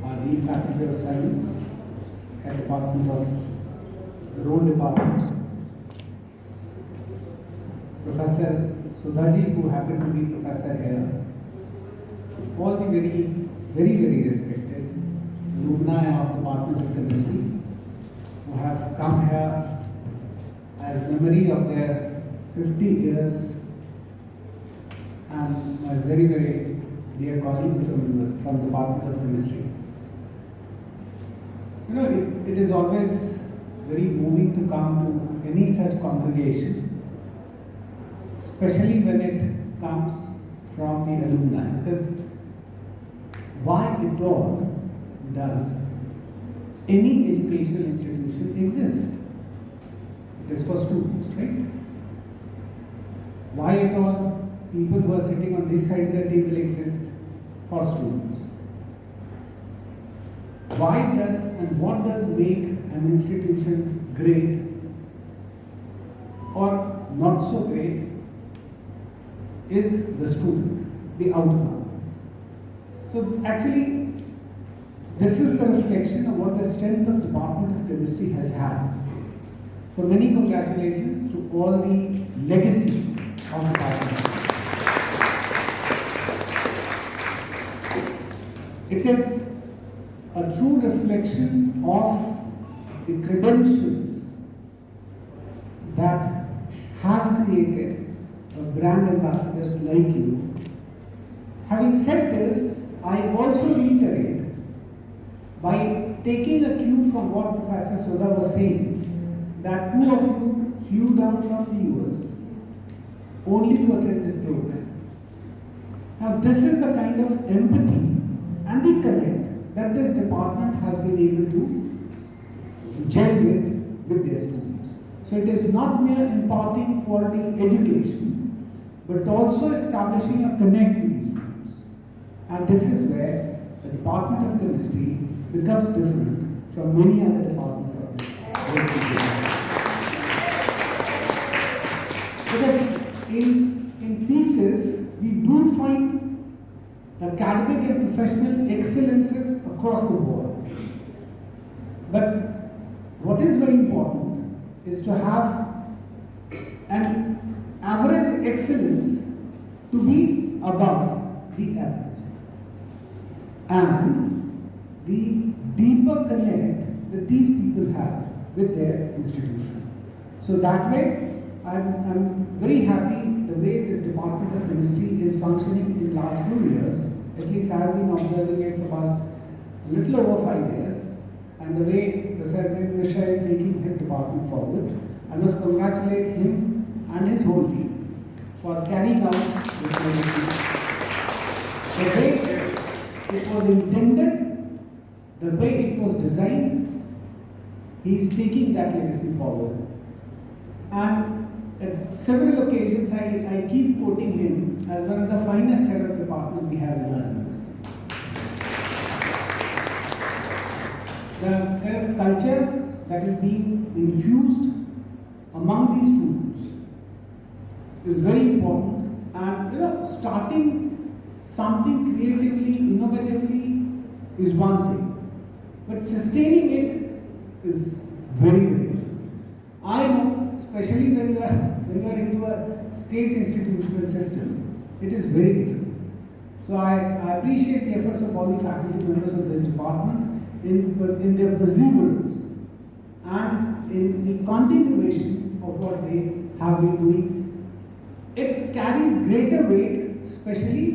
our Dean Faculty of Science at Department of Road Department, Professor Sudhaji, who happened to be professor here, all the very respected alumni of Department of Chemistry who have come here as memory of their 50 years, and my very dear colleagues from the Department of Chemistry. You know, it is always very moving to come to any such congregation, especially when it comes from the alumni, because why at all does any educational institution exist? It is for students, right? Why at all people who are sitting on this side of the table exist? For students. Why does and what does make an institution great or not so great is the student, the outcome. So actually, this is the reflection of what the strength of Department of Chemistry has had. So many congratulations to all the legacy of the department. It is a true reflection of the credentials that has created brand ambassadors like you. Having said this, I also reiterate by taking a cue from what Professor Sudha was saying, that two of you flew down from the US only to attend this program. Now this is the kind of empathy and the connect that this department has been able to gel with their students. So it is not mere imparting quality education, but also establishing a connect with these students. And this is where the Department of Chemistry becomes different from many other departments of the because in pieces, we do find academic and professional excellences across the board. But what is very important is to have an average excellence to be above the average. And the deeper connect that these people have with their institution. So that way, I'm very happy the way this Department of Chemistry is functioning in the last few years. At least I have been observing it for past a little over 5 years. And the way Professor Misha is taking his department forward, I must congratulate him and his whole team for carrying out this legacy. The way it was intended, the way it was designed, he is taking that legacy forward. And at several occasions, I keep quoting him as one of the finest head of department we have in our university. The kind of culture that is being infused among these students is very important. And starting something creatively, innovatively is one thing, but sustaining it is very difficult. I know, especially when you are into a state institutional system, it is very difficult. So I appreciate the efforts of all the faculty members of this department in their perseverance and in the continuation of what they have been doing. It carries greater weight, especially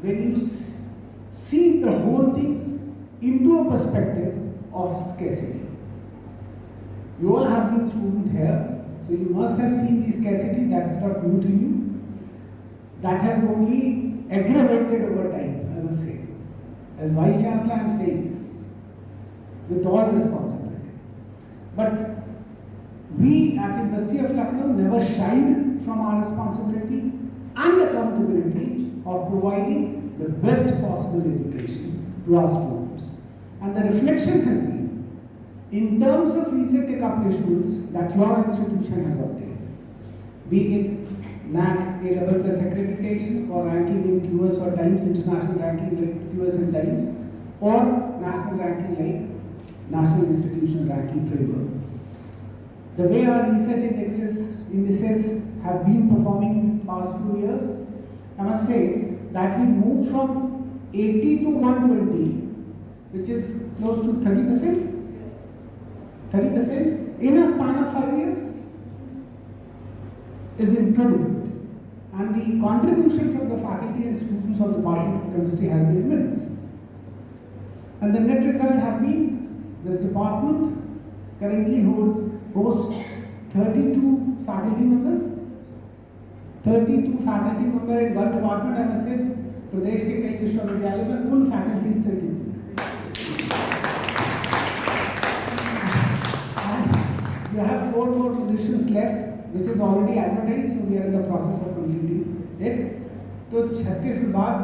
when you see the whole things into a perspective of scarcity. You all have been students here, so you must have seen the scarcity. That's not new to you. That has only aggravated over time, I must say. As Vice Chancellor, I am saying this with all responsibility. But we at University of Lucknow never shied from our responsibility and accountability of providing the best possible education to our students. And the reflection has been in terms of recent accomplishments that your institution has obtained, be it NAAC A++ accreditation or ranking in QS or Times, international ranking like QS and Times, or National like National Institutional Ranking Framework. The way our research indices have been performing in the past few years, I must say that we moved from 80 to 120, which is close to 30%. 30% in a span of 5 years is incredible. And the contribution from the faculty and students of the Department of Chemistry has been immense. And the net result has been this department currently hosts 32 faculty members. 32 faculty members in one department. I must say, प्रदेश के कई विश्वविद्यालयों में कुल faculty study. You have 4 more positions left, which is already advertised, so we are in the process of completing it. तो 36 के बाद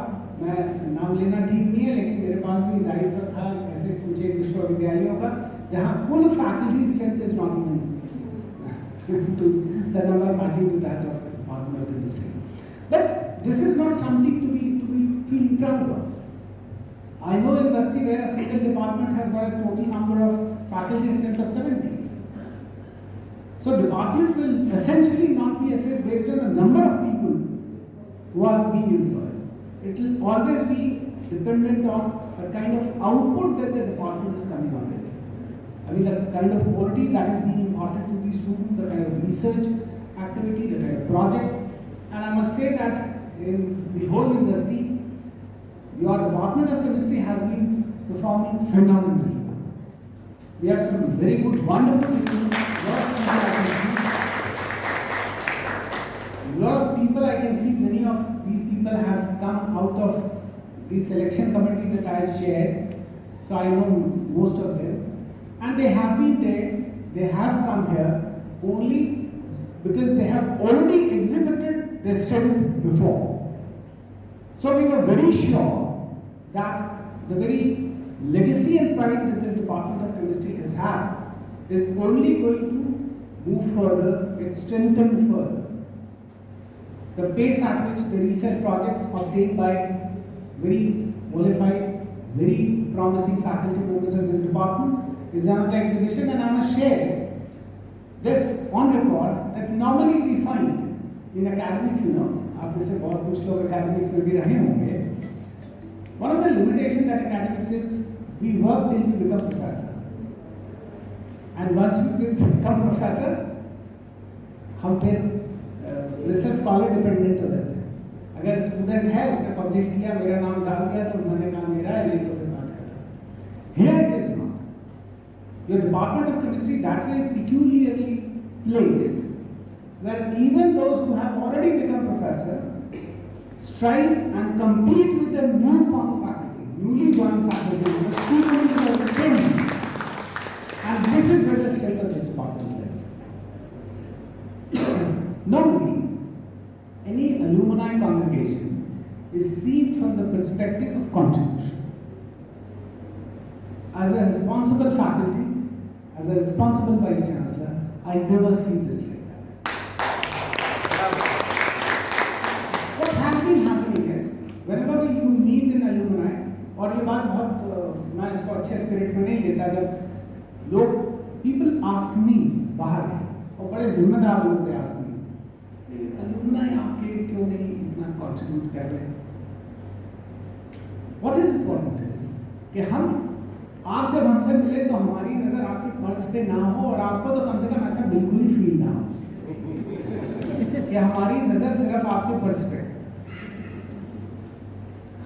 मैं नाम लेना ठीक नहीं है, लेकिन मेरे पास भी दायित्व था ऐसे कुछ एक विश्वविद्यालयों का जहाँ कुल faculty strength is not even the number matching to that of the Department of Chemistry. But this is not something to be feeling proud of. I know a university where a single department has got a total number of faculty strength of 70. So department will essentially not be assessed based on the number of people who are being employed. It will always be dependent on a kind of output that the department is coming on with. I mean, the kind of quality that is being imparted to the students, the kind of research activity, the kind of projects. And I must say that in the whole industry, your Department of Chemistry has been performing phenomenally. We have some very good, wonderful people. A lot of people I can see, many of these people have come out of the selection committee that I chaired. So I know most of them. And they have been there, they have come here only because they have already exhibited their strength before. So we were very sure that the very legacy and pride that this Department of Chemistry has had is only going to move further, get strengthened further. The pace at which the research projects obtained by very qualified, very promising faculty members of this department is another exhibition, and I must share this on record that normally we find in academics, आप में से बहुत कुछ लोग academics में भी रहे होंगे. One of the limitations that academics is we work till we become professor, and once we become professor, हम फिर research scholar dependent हो जाते हैं. अगर student है उसने publish किया, मेरा नाम डाल दिया तो मैंने कहा मेरा है, नहीं तो फिर बात करता. Here it is not. Your Department of Chemistry that way is peculiarly placed, where even those who have already become professor strive and compete with the newfound faculty, newly joined faculty, the students who are the same. And this is where the strength of this department lies. Normally, any alumni congregation is seen from the perspective of contribution. As a responsible faculty, as a responsible Vice Chancellor, I never see this like that. What has been happening is, whenever you meet an alumni, और ये बात बहुत मैं इसको अच्छे spirit में नहीं लेता, जब लोग people ask me बाहर के और बड़े जिम्मेदार लोग they ask me, alumni आपके क्यों नहीं इतना contribute कर रहे? What is important is कि हम आप जब हमसे मिले तो हमारी नजर आपके पर्स पे ना हो, और आपको तो कम से कम ऐसा बिल्कुल ही फील ना हो कि हमारी नजर सिर्फ आपके पर्स पे.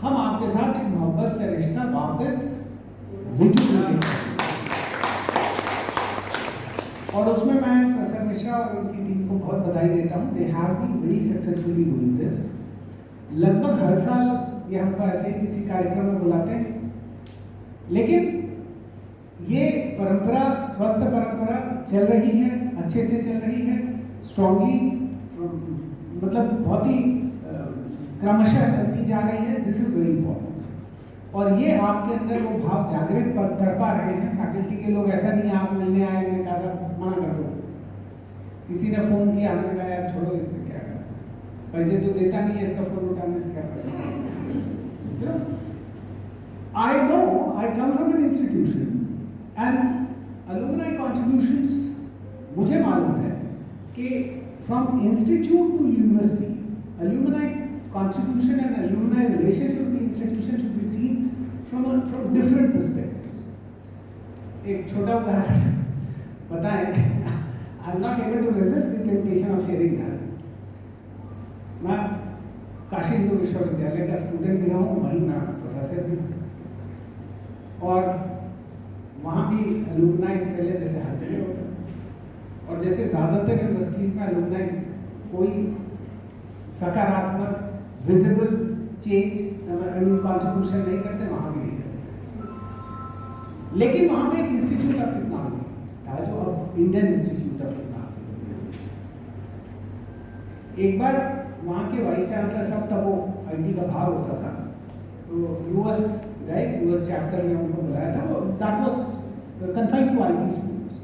हम आपके साथ एक मोहब्बत का रिश्ता वापस रिजुविनेट और उसमें मैं प्रोफेसर मिश्रा और उनकी टीम को बहुत बधाई देता हूँ. They have been very successfully doing this. लगभग हर साल ये हमको ऐसे ही किसी कार्यक्रम में बुलाते हैं, लेकिन ये परंपरा, स्वस्थ परंपरा चल रही है, अच्छे से चल रही है, स्ट्रांगली, मतलब बहुत ही क्रमशः चलती जा रही है. This is very important. और ये आपके अंदर वो भाव जागृत कर पा रहे हैं. फैकल्टी के लोग ऐसा नहीं आप मिलने आए, मैंने कहा मना कर दो. किसी ने फोन किया, हमने कहा यार छोड़ो, इससे क्या करना, पैसे तो देता नहीं है, इसका फोन उठाने से क्या करना. I know I come from an institution and alumni contributions मुझे मालूम है कि from institute to university alumni contribution and alumni relationship with the institution should be seen from different perspectives. एक छोटा उदाहरण बताएं, I am not able to resist the temptation of sharing that. मैं काशी हिंदू विश्वविद्यालय का स्टूडेंट भी हूँ, वहीं मैं प्रोफेसर भी हूँ, और वहाँ भी अलुमनाई सेल है जैसे हर जगह होता है, और जैसे ज़्यादातर यूनिवर्सिटीज़ में अलुमनाई कोई सकारात्मक विजिबल चेंज कॉन्ट्रीब्यूशन नहीं करते, वहाँ भी नहीं करते। लेकिन वहाँ पे एक इंस्टीट्यूट ऑफ टेक्नोलॉजी था जो अब इंडियन इंस्टीट्यूट ऑफ टेक्नोलॉजी, एक बार वहाँ के वाइस चांसलर साहब, तब वो आईटी का भाग होता था, तो यूएस चैप्टर में उनको बुलाया था, that was confined to IT schools,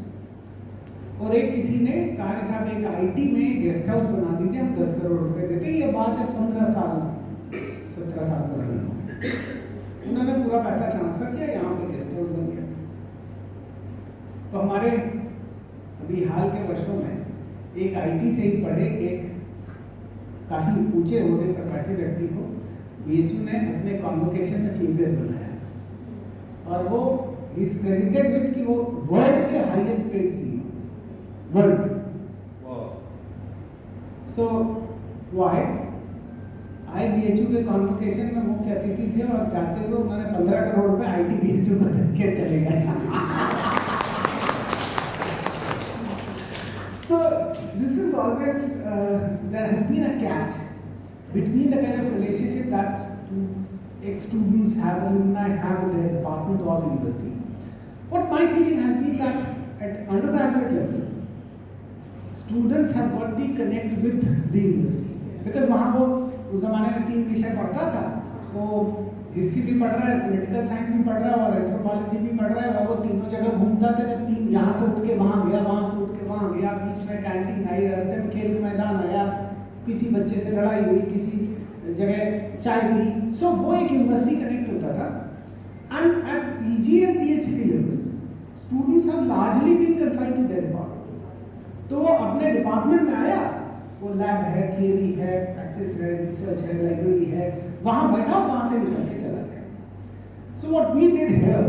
और एक किसी ने कहा कि साहब एक आईटी में गेस्ट हाउस बना दीजिए, हम 10 करोड़ रुपए देते। ये बात है 17 साल पुरानी। उन्होंने पूरा पैसा ट्रांसफर किया, यहाँ पे गेस्ट हाउस बन गया। तो हमारे अभी हाल के वर्षों में एक आईटी से ही पढ़े एक काफी ऊंचे ओहदे पर बैठे व्यक्ति को बीएचयू ने अपने कॉन्वोकेशन में चीफ गेस्ट बनाया, और वो इज क्रेडिटेड विद कि वो वर्ल्ड के highest paid CEO world. So why I BHU के कॉन्वोकेशन में मुख्य अतिथि थे, और जाते हुए उन्होंने 15 करोड़ रुपए आईटी बीएचयू को रखे चले गए। So this is always there has been a catch between the kind of relationship that ex-students have, alumni have with their department or the university. What my feeling has been that at undergraduate level, students have got the connect with the university, because वहाँ वो उस ज़माने में 3 विषय पढ़ता था, तो history भी पढ़ रहा है, पॉलिटिकल साइंस भी पढ़ रहा है, और एंथ्रोपोलॉजी भी पढ़ रहा है, और वो तीनों जगह घूमता था। जब तीन यहाँ से उठ के वहाँ गया, वहाँ से उठ के वहाँ गया, बीच में कैंटीन आई, रास्ते में खेल मैदान आया, किसी बच्चे से लड़ाई हुई, किसी जगह चाय पी। सो वो एक यूनिवर्सिटी कनेक्ट होता था। And at PG and PhD level students have largely been confined to their department. तो वो अपने डिपार्टमेंट में आया, वो लैब है, थियरी है, प्रैक्टिस है, रिसर्च है, लाइब्रेरी है, वहाँ बैठा, वहाँ से निकल के चला गया। So what we did here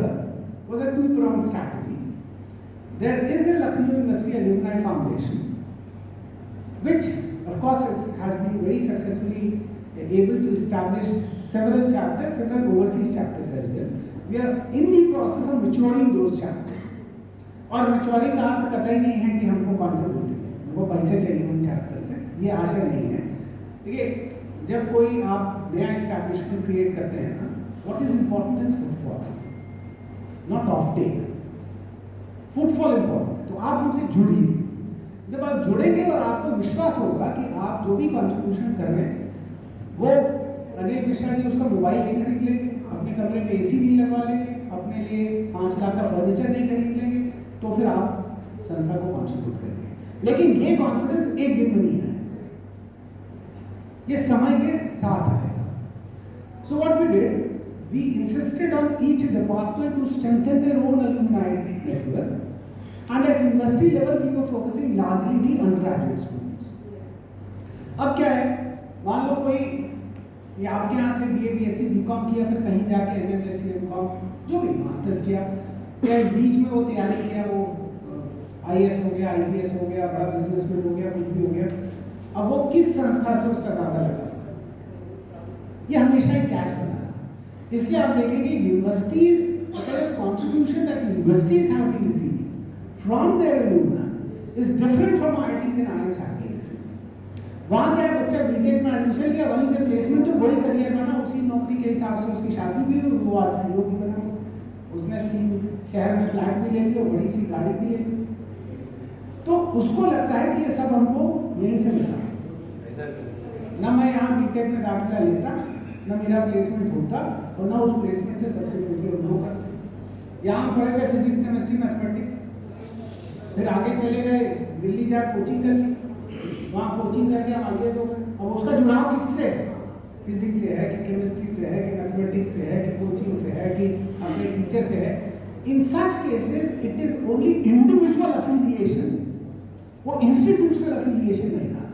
was a two-pronged strategy. There is a Lucknow University Alumni Foundation, which of course has been very successfully able to establish several chapters, several overseas chapters as well. We are in the process of maturing those chapters. और maturing का अर्थ कतई नहीं है कि हमको contribute हमको पैसे चाहिए उन chapters से, ये आशा नहीं है। देखिए, जब कोई आप नया establishment create करते हैं ना, what is important is footfall, not offtake. Footfall important. तो आप हमसे जुड़िए। जब आप जुड़ेंगे और आपको विश्वास होगा कि आप जो भी कंट्रीब्यूशन कर रहे हैं, वो अनिल मिश्रा जी उसका मोबाइल नहीं खरीद लेंगे, अपने कमरे में एसी नहीं लगवा लेंगे, अपने लिए 5 लाख का फर्नीचर नहीं खरीद लेंगे, तो फिर आप संस्था को कंट्रीब्यूट करेंगे। लेकिन ये कॉन्फिडेंस एक दिन में नहीं है, ये समय के साथ आएगा। So what we did, we insisted on each department to strengthen their own alumni network, and at university level we were focusing largely the undergraduate students. अब क्या है, मान लो कोई ये आपके यहाँ से BA BSc BCom किया, फिर कहीं जाके MM SC MCom जो भी मास्टर्स किया, या इस बीच में वो तैयारी किया, वो IAS हो गया, IPS हो गया, बड़ा बिजनेसमैन हो गया, कुछ भी हो गया, अब वो किस संस्था से उसका ज़्यादा लगा, ये हमेशा एक कैच बना। इसलिए आप देखेंगे universities contribution that universities have been receiving from their alumni is different from IITs and IIMs IITs. वहाँ क्या बच्चा बीटेक में एडमिशन लिया, वहीं से प्लेसमेंट, तो वही करियर बना, उसी नौकरी के हिसाब से उसकी शादी भी हुई, वो आज CEO भी बना, उसने 3 शहर में फ्लैट भी ले लिया, बड़ी सी गाड़ी भी ले ली, तो उसको लगता है कि ये सब हमको यहीं से मिला। ना मैं यहाँ बीटेक में दाखिला लेता, ना मेरा प्लेसमेंट होता, और ना उस प्लेसमेंट से सब्सिक्वेंटली उन्होंने करता। यहाँ पढ़े थे फिजिक्स, केमिस्ट्री, मैथमेटिक्स, फिर आगे चले गए दिल्ली, जा कोचिंग कर ली, वहाँ कोचिंग करके हम IAS हो गए। अब उसका जुड़ाव किससे, फिजिक्स से है कि केमिस्ट्री से है कि मैथमेटिक्स से है कि कोचिंग से है कि अपने टीचर से है, In such cases, it is only individual affiliation, or institutional affiliation nahi hai.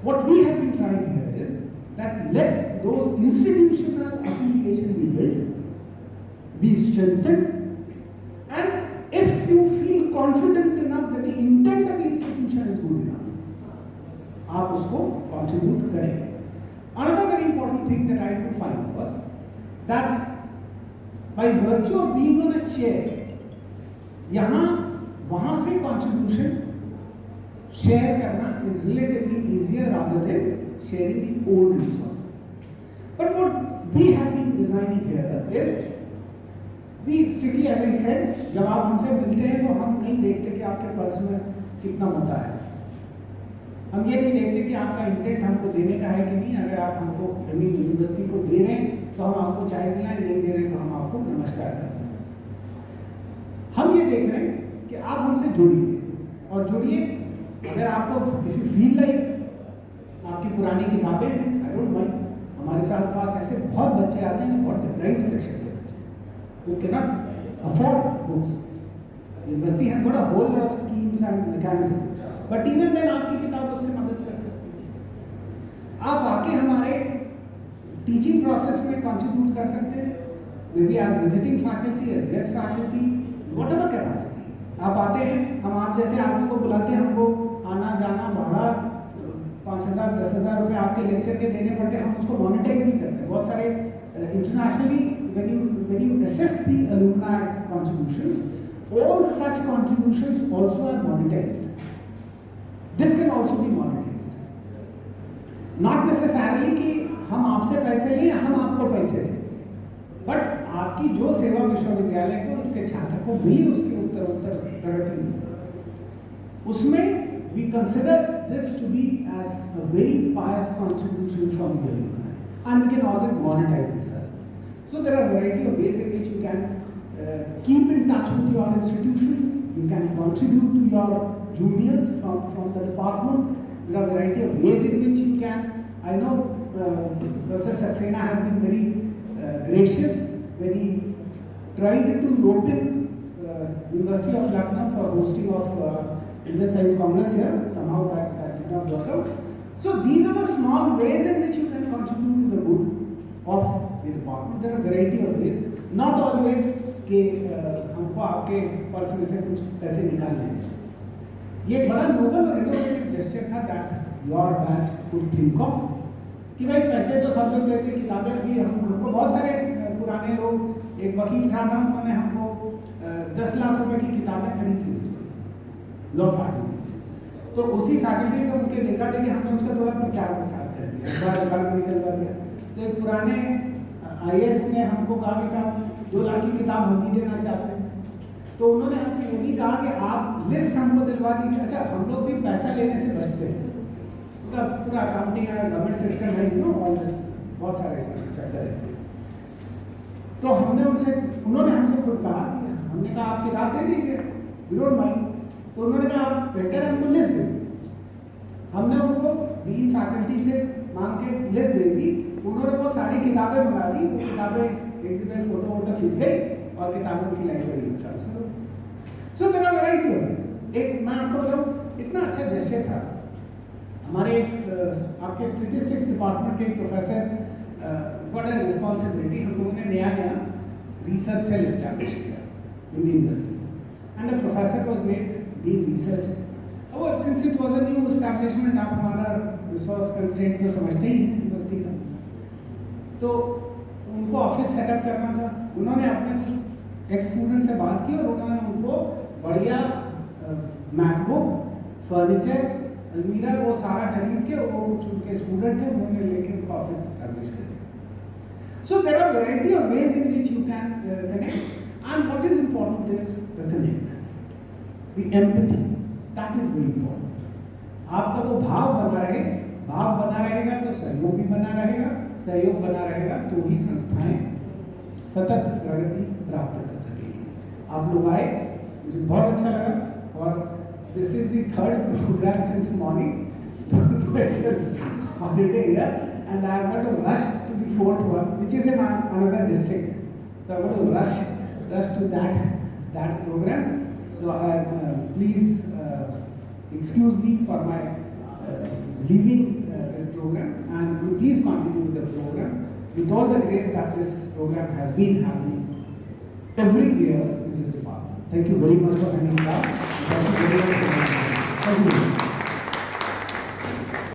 What we have been trying here is that let those institutional affiliation be built, be strengthened, and if you feel confident enough that the intent of the institution is good enough, आप उसको contribute करेंगे. Another very important thing that I could find was that by virtue of being on a chair, यहाँ वहाँ से contribution share करना is relatively easier rather than sharing the old resources. But what we have been designing here is, we strictly, as I said, जब आप हमसे मिलते हैं तो हम नहीं देखते कि आपके पर्स में कितना मोटा है. हम ये नहीं देखते कि आपका इंटेंट हमको देने का है कि नहीं. अगर आप हमको यूनिवर्सिटी को दे रहे हैं तो हम आपको चाय पिलाएं, नहीं दे रहे तो हम आपको नमस्कार करते हैं. हम ये देख रहे हैं कि आप हमसे जुड़िए और जुड़िए. अगर आपको इफ यू फील लाइक आपकी पुरानी किताबें हैं, आई डोंट माइंड. हमारे साथ पास ऐसे बहुत बच्चे आते हैं, बहुत डिफरेंट सेक्शन के बच्चे, who cannot afford books. University has got a whole lot of schemes and mechanisms, but even then आपकी किताब उसमें मदद कर सकती है. आप आके हमारे टीचिंग प्रोसेस में कंट्रीब्यूट कर सकते हैं. maybe as visiting faculty, as guest faculty, whatever capacity. आप आते हैं, हम आप जैसे आदमी को बुलाते हैं, हमको आना जाना भाड़ा 5,000 10,000 रुपये आपके लेक्चर के देने पड़ते हैं. हम उसको मोनेटाइज नहीं करते. बहुत सारे internationally when you assess the alumni contributions, all such contributions also are monetized. This can also be monetized. Not necessarily कि हम आपसे पैसे लें, हम आपको पैसे दें, बट आपकी जो सेवा विश्वविद्यालय को उनके छात्र को मिली उसके उत्तर प्रगति उसमें we consider this to be as a very pious contribution from the alumni, and we can always monetize this as well. So there are a variety of ways in which you can keep in touch with your institution. You can contribute to your juniors from the department. There are a variety of ways in which you can. I know Professor Saxena has been very gracious when he tried to rope in University of Lucknow for hosting of Indian Science Congress here. Somehow that did not work out. So these are the small ways in which you can contribute to the good of the department. There are a variety of ways. Not always कि हमको आपके purse में से कुछ पैसे निकालने हैं. ये बड़ा नोबल और इनोवेटिव जेस्चर था that your batch could think of कि भाई पैसे तो सब लोग देते, किताबें भी हमको बहुत सारे पुराने लोग, एक वकील साहब हैं, उन्होंने हमको 10 लाख रुपए की किताबें खरीदी थी लॉ फैकल्टी. तो उसी फैकल्टी से उनके देखा देखी हमने उसका थोड़ा प्रचार प्रसार कर दिया, बार निकलवा दिया. तो एक पुराने IAS ने हमको कहा कि साहब 2 लाख की किताब हम भी देना चाहते हैं. तो उन्होंने हमसे ये भी कहा कि आप लिस्ट हमको दिलवा दीजिए. अच्छा, हम लोग भी पैसा लेने से बचते हैं, पूरा अकाउंटिंग है, गवर्नमेंट सिस्टम है, यू नो ऑल दिस, बहुत सारे चैप्टर है. तो उन्होंने हमसे खुद कहा, हमने कहा आप किताब दे दीजिए, वी डोंट माइंड. तो उन्होंने कहा आप बेटर हमको लिस्ट दें. हमने उनको डीन फैकल्टी से मांग के लिस्ट दे दी. उन्होंने वो सारी किताबें मंगा दी. वो किताबें एक दिन फोटो खींच गई और किताबों की लाइब्रेरी में ट्रांसफर हो. So there are variety of things. एक मैं आपको बताऊं, इतना अच्छा जेस्चर था. हमारे आपके स्टैटिस्टिक्स डिपार्टमेंट के प्रोफेसर गॉट अ रिस्पॉन्सिबिलिटी. हम लोगों ने नया रिसर्च सेल एस्टैब्लिश किया in the university, and a professor was made dean research. अब since it was a new establishment, आप हमारा रिसोर्स कंस्ट्रेंट तो समझते ही हैं यूनिवर्सिटी का. तो उनको ऑफिस सेटअप करना था. उन्होंने अपने कुछ एक स्टूडेंट से बात की और उन्होंने उनको बढ़िया मैकबुक, फर्नीचर, अलमीरा वो सारा खरीद के, वो उनके स्टूडेंट थे, उन्होंने लेके उनका ऑफिस एस्टैब्लिश कर दिया. So there are variety of ways in which you can connect, and what is important is the connect, the empathy. That is very important. आपका वो भाव बना रहे, भाव बना रहेगा तो सहयोग भी बना रहेगा, सहयोग बना रहेगा तो ही संस्थाएं सतत प्रगति प्राप्त कर सकेंगी. आप लोग आए, मुझे बहुत अच्छा लगा. और this is the third program since morning. It's a holiday here, and I have got to rush to the fourth one, which is in another district. So I have got to rush rush to that program. So please excuse me for my leaving this program, and please continue with the program with all the grace that this program has been happening every year in this department. Thank you very much for coming down. Thank you very much. Thank you.